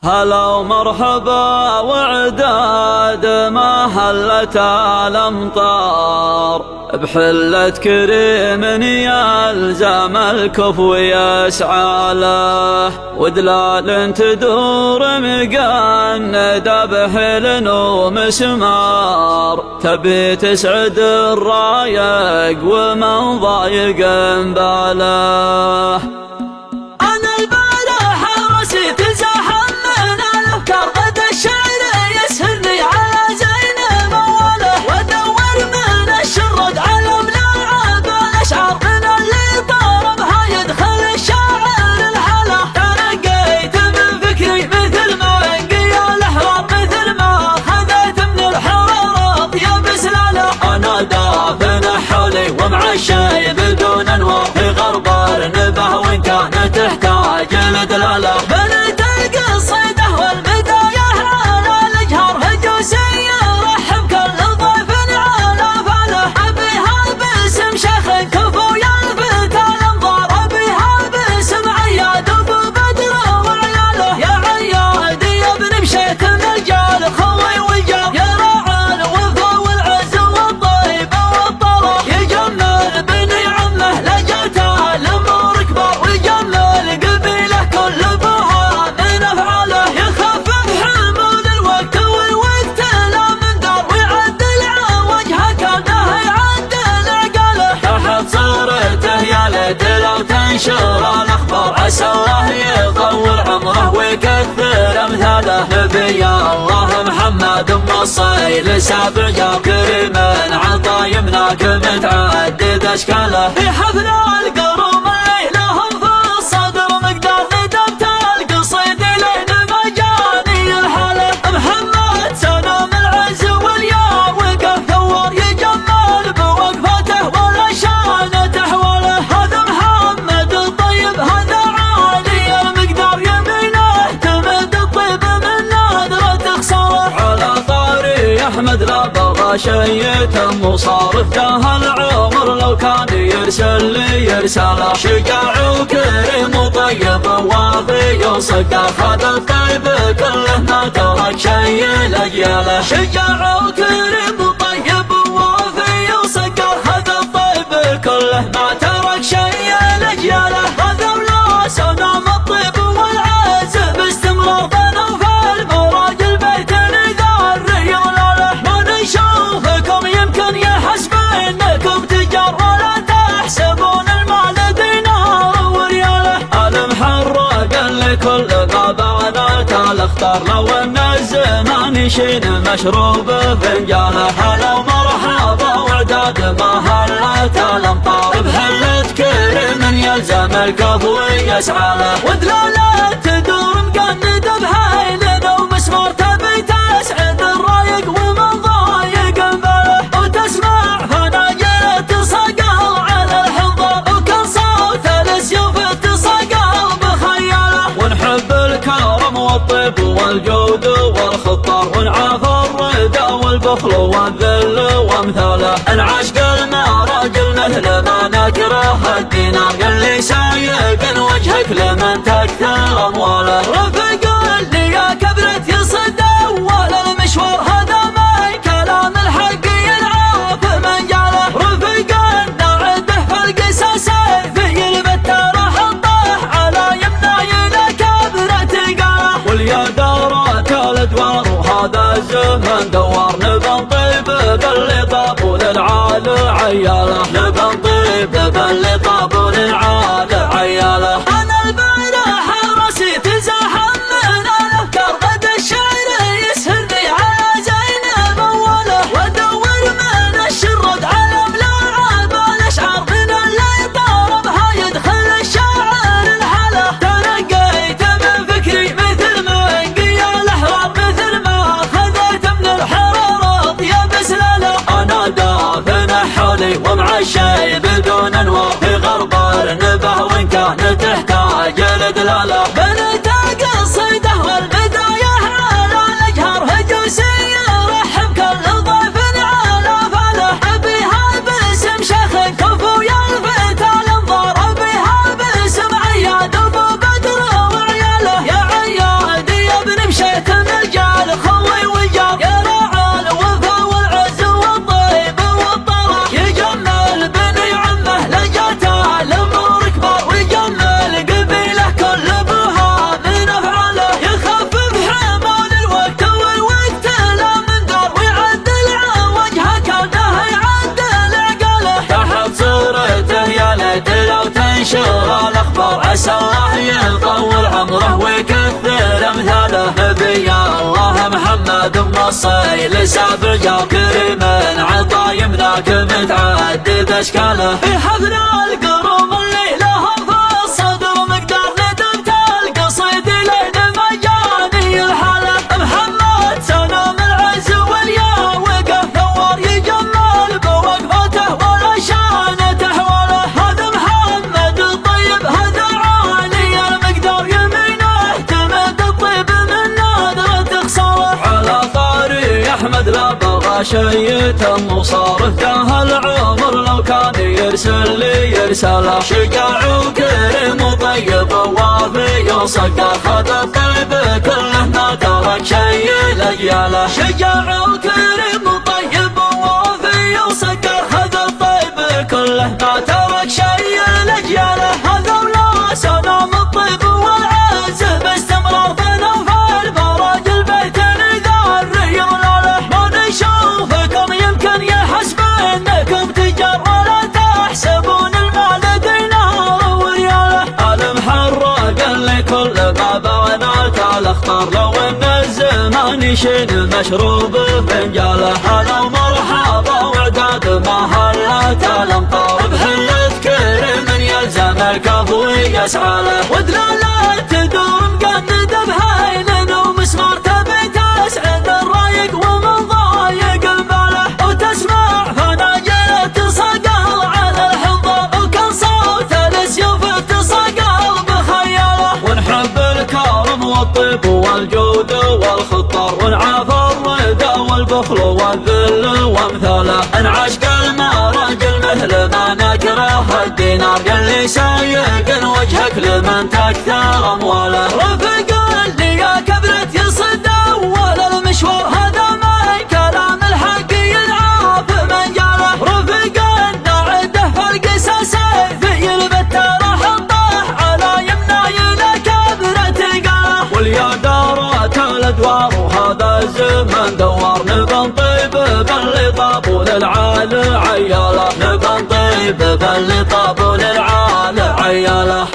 هلا ومرحبا وعداد ما هلت الأمطار بحلة كريم يلزم الكفو يسعى له، ودلال تدور مقندة بحلن ومسمار تبي تسعد الرايق ومن ضايق باله. ومعشي بدون انوار في غرب النبه وان كانت تحتاج لدلاله. بنت القصيده والبدايه على الجهر هجوسي رحب كل ضيف على فاله. ابيها باسم شيخ كفو يلفت الانظار، ابيها باسم عياد ابو بدر وعياله. يا عياد يا ابن مشيت الرجال خوي والجار، يا راعي الوفا والعز والطيب والطلب. يجمل بني عمه لجته الامور كبار، ويجمل قبيله كل ابوها من افعاله. يخفف حمول الوقت والوقت لا من دار، ويعدل وجهه كانه يعدل عقاله. تحت صورته يا ليت لو تنشر الاخبار، عسى الله يطول عمره ويكثر امثاله. نبي الله محمد موصي لسابع جاب كريم عطا يمناك متعدد اشكاله. في حفل القروم لهم في الصدر مقدار ندبت القصيد لين ما جاني الحاله. محمد سلام العز واليا وقف ثوار، يجمل بوقفته ولا شانت احواله. هذا محمد الطيب هذا عالي المقدار، يمينه تمد الطيب من نادرة خساره. على طاري احمد لا بغى شي يتم وصارف جاه العمر لو كان يرسل لي يرسله. شجاع وكريم وطيب ووافي وصدق، هذا الطيب كله ما ترك شي لاجياله. شجاع وكريم وطيب ووافي وصدق، هذا الطيب كله ما ترك شي لاجياله. هذا ولا سلام الطيب والعز باستمرار، ظنوا في المراجل بيت اذا الريال له. ما نشوفكم يمكن يحسب انكم تجار، ولا تحسبون المال دينار ورياله. المحرق لكل طبعنا الاختار، لو ان الزمان يشين مشروب فنجاله. هلا ومرحبا وعداد ما هلت الامطار، بحلة كريم يلزم الكفو يسعى له. ودلالة تدور مقندة بهيلن ومسمار تبي تسعد الرايق ومن ضايق باله. وتسمع فناجل تصقل على الحنظر، وكل صوت السيوف تصقل بخياله. ونحب الكرم والطيب والجود والخطار، ونعاف الردى والبخل والذل وامثاله. العشق المراجل مثل ما نكره الدينار، اللي سايق وجهك لمن تكثر امواله. رفق اللي يا كبرت يصد اول المشوار، هذا ما كلام الحق ينعاف من جاله. رفق نعده في القسا سيفي البتر حطه على يمنى الى كبرت قاله. واليا دارك الادوار وهذا الزمن دوار، نبن طيب باللي طاب وللعال عياله. نبن طيب باللي طاب وللعال عياله. انا البارح راسي تزاحم من الافكار، بدا الشعر يسهرني على زينب اوله. وادور من الشرد على ملاعب الاشعار، من اللي طاربها يدخل الشاعر الحاله. تنقيت من فكري مثل ما انقي الاحرار، مثل ما خذيت من الحراره يا بسلاله. انا دافن حولي ومعشي بدون انوار في غرب النبه وان كانت تحتاج لدلاله. بنت القصيده والبدايه على الجهر هجوسي رحب كل ضيف على فاله. ابيها باسم شيخ كفو يلفت الانظار، ابيها باسم عياد ابو بدر وعياله. يا عياد يا ابن الصيل سافجر كريم عطايمناك متعدد اشكاله. في حفل القروم اللي لها في الصدر مقدار ندمت القصيد لين مجاني الحالة. محمد سلام العز واليا وقف ثوار يجمل بوقفته ولا شان تحوله. هذا محمد الطيب هذا عالي المقدار يمينه تمد الطيب من نادرة خصاله. على طاري احمد لا بغى شي تم وصارته العمر لو كان يرسل لي يرسله. شجاع وكريم وطيب ووافي وصقر خذ الطيب كله ما ترك شي لأجياله. شجاع وكريم وطيب ووافي وصقر خذ الطيب كله ما ترك شي لأجياله. هذا ولا سلام الطيب والعز باستمرار بنا في الفرج البيت إذا الريم لاله. ما نشوفكم يمكن يحسب انكم تجار ولا تحسبون المال دينار ورياله. المحرق اللي كل ما بعنات الاخطار لو ان الزمان يشين المشروب فنجاله. هلا ومرحبا وعداد ما هلت الامطار بحلة كريم يلزم الكفو يسعى له. ودلاله تدور مقندة بهيل ومسمار تبي تسعد الرايق ومن ضايق الباله. وتسمع فناجل تصقل على الحضار وكان صوت السيوف تصقل بخياله. ونحب الكرم والطيب والجود والخطار ونعاف الرضا والبخل والذل وامثاله. انعشق المراجل مثل ما نكره الدينار يلي سايق وجهك لمن تكثر امواله. رفق اللي يا كبرت يصد اول المشوار هذا من كلام الحق ينعاف من جاله. رفق الناعده فرق سيفي البتر حطه على يمنى الى كبرت قاله. واليا دارت الادوار وهذا الزمن دوار. نبن طيب باللي طابوا للعال عياله. نبن طيب باللي طابوا للعال عياله.